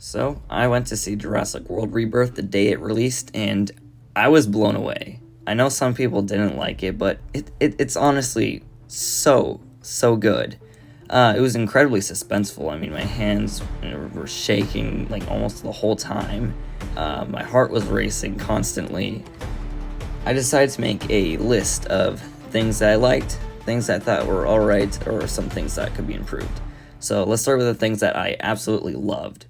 So I went to see Jurassic World Rebirth the day it released, and I was blown away. I know some people didn't like it, but it's honestly so good. It was incredibly suspenseful. I mean, my hands were shaking like almost the whole time. My heart was racing constantly. I decided to make a list of things that I liked, things that I thought were alright, or some things that could be improved. So let's start with the things that I absolutely loved.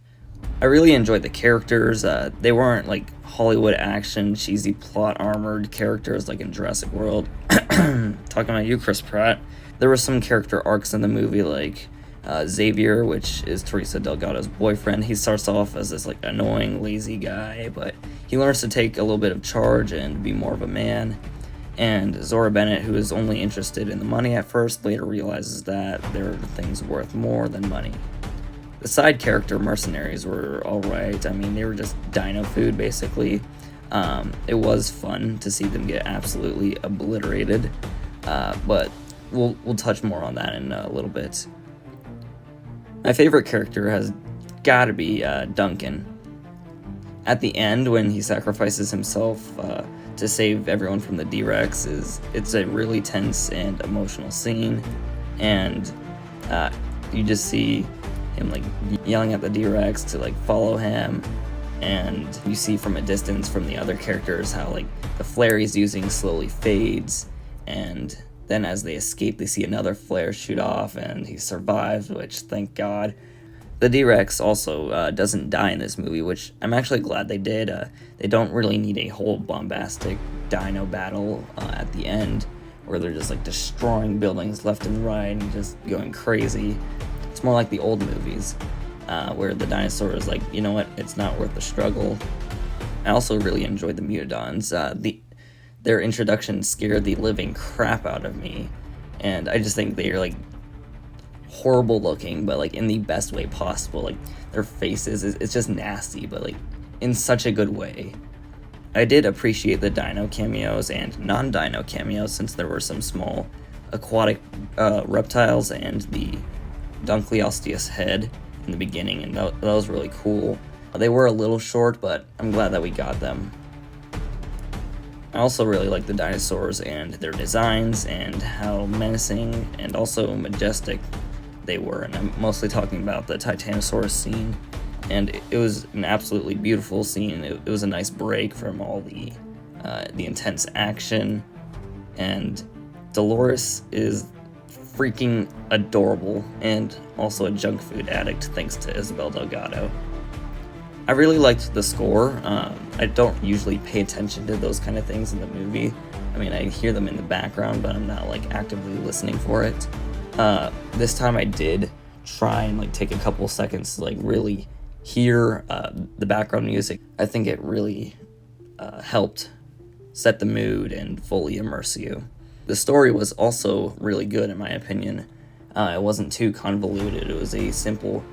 I really enjoyed the characters. They weren't like Hollywood action, cheesy plot armored characters like in Jurassic World. Talking about you, Chris Pratt. There were some character arcs in the movie, like Xavier, which is Teresa Delgado's boyfriend. He starts off as this like annoying, lazy guy, but he learns to take a little bit of charge and be more of a man. And Zora Bennett, who is only interested in the money at first, later realizes that there are things worth more than money. The side character mercenaries were alright. I mean, they were just dino food, basically. It was fun to see them get absolutely obliterated, but we'll touch more on that in a little bit. My favorite character has got to be Duncan. At the end, when he sacrifices himself to save everyone from the D-Rex, it's a really tense and emotional scene, and you just see him like yelling at the D-Rex to like follow him, and you see from a distance from the other characters how like the flare he's using slowly fades, and then as they escape they see another flare shoot off and he survives, which thank God. The D-Rex also doesn't die in this movie, which I'm actually glad they did. They don't really need a whole bombastic dino battle at the end where they're just like destroying buildings left and right and just going crazy. It's more like the old movies, where the dinosaur is like, you know what, it's not worth the struggle. I also really enjoyed the Mutadons. Their introduction scared the living crap out of me, and I just think they're like horrible looking, but like in the best way possible. Like their faces, it's just nasty, but like in such a good way. I did appreciate the dino cameos and non-dino cameos, since there were some small aquatic reptiles and the Dunkleosteus head in the beginning, and that was really cool. They were a little short, but I'm glad that we got them. I also really like the dinosaurs and their designs and how menacing and also majestic they were, and I'm mostly talking about the Titanosaurus scene, and it was an absolutely beautiful scene. It was a nice break from all the intense action, and Dolores is freaking adorable and also a junk food addict thanks to Isabel Delgado. I really liked the score. I don't usually pay attention to those kind of things in the movie. I mean, I hear them in the background, but I'm not like actively listening for it. This time I did try and like take a couple seconds to like really hear the background music. I think it really helped set the mood and fully immerse you. The story was also really good in my opinion. It wasn't too convoluted. It was a simple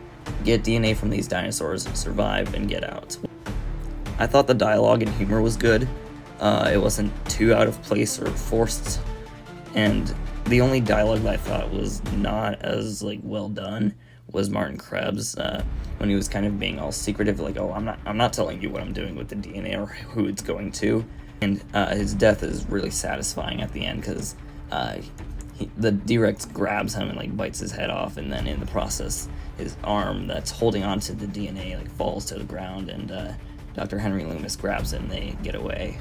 get DNA from these dinosaurs, survive, and get out. I thought the dialogue and humor was good. It wasn't too out of place or forced, and the only dialogue that I thought was not as like well done was Martin Krebs, when he was kind of being all secretive, like, oh, I'm not telling you what I'm doing with the DNA or who it's going to. And his death is really satisfying at the end, because the D-Rex grabs him and like bites his head off, and then in the process his arm that's holding onto the DNA like falls to the ground, and Dr. Henry Loomis grabs it and they get away.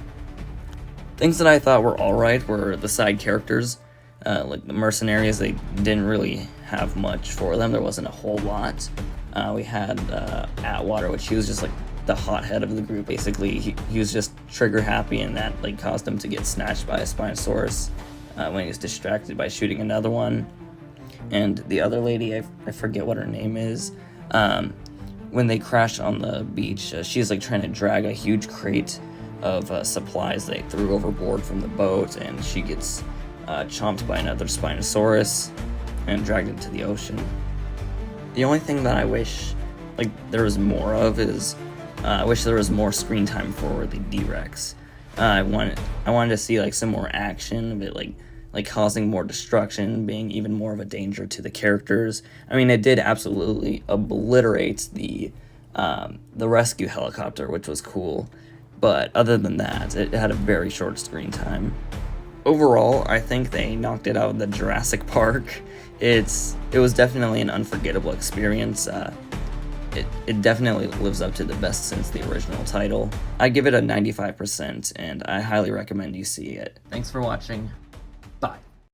Things that I thought were alright were the side characters. Like the mercenaries, they didn't really have much for them. There wasn't a whole lot. We had Atwater, which he was just like the hothead of the group. Basically, he was just trigger happy, and that like caused him to get snatched by a Spinosaurus when he was distracted by shooting another one. And the other lady, I forget what her name is, when they crash on the beach, she's like trying to drag a huge crate of supplies they threw overboard from the boat, and she gets chomped by another Spinosaurus and dragged into the ocean. The only thing that I wish like there was more of is I wish there was more screen time for the D-Rex. I wanted to see like some more action of it, like causing more destruction, being even more of a danger to the characters. I mean, it did absolutely obliterate the the rescue helicopter, which was cool. But other than that, it had a very short screen time. Overall, I think they knocked it out of the Jurassic Park. It was definitely an unforgettable experience. It definitely lives up to the best since the original title. I give it a 95%, and I highly recommend you see it. Thanks for watching.